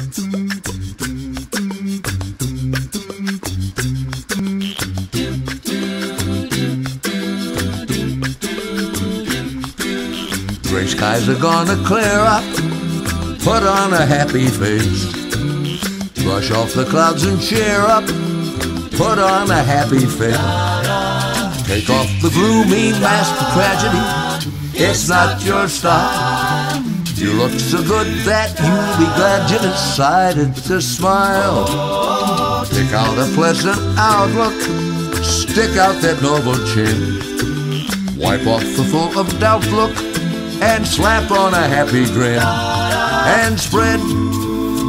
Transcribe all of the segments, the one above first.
Gray skies are gonna clear up. Put on a happy face. Brush off the clouds and cheer up. Put on a happy face. Take off the gloomy mask of tragedy. It's not your style. You look so good that you'll be glad you decided to smile. Pick out a pleasant outlook. Stick out that noble chin. Wipe off the full of doubt look and slap on a happy grin. And spread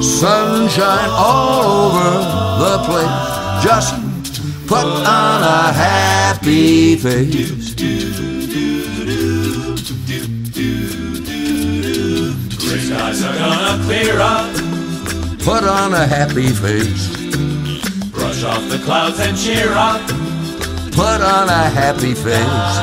sunshine all over the place. Just put on a happy face. Gray skies are gonna clear up. Put on a happy face. Brush off the clouds and cheer up. Put on a happy face.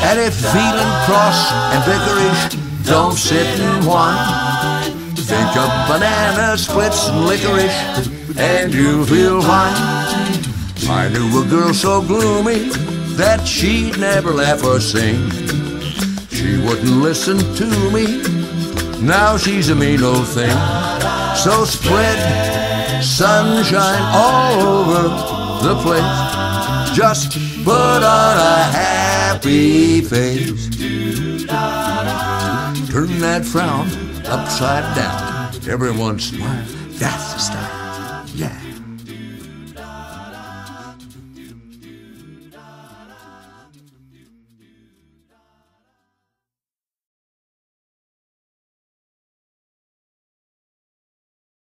And if feeling cross and vicarish, don't sit and whine. Think of banana splits and licorice, and you'll feel fine. I knew a girl so gloomy that she'd never laugh or sing. She wouldn't listen to me. Now she's a mean old thing. So spread sunshine all over the place. Just put on a happy face. Turn that frown upside down. Everyone smile. That's the style. Yeah.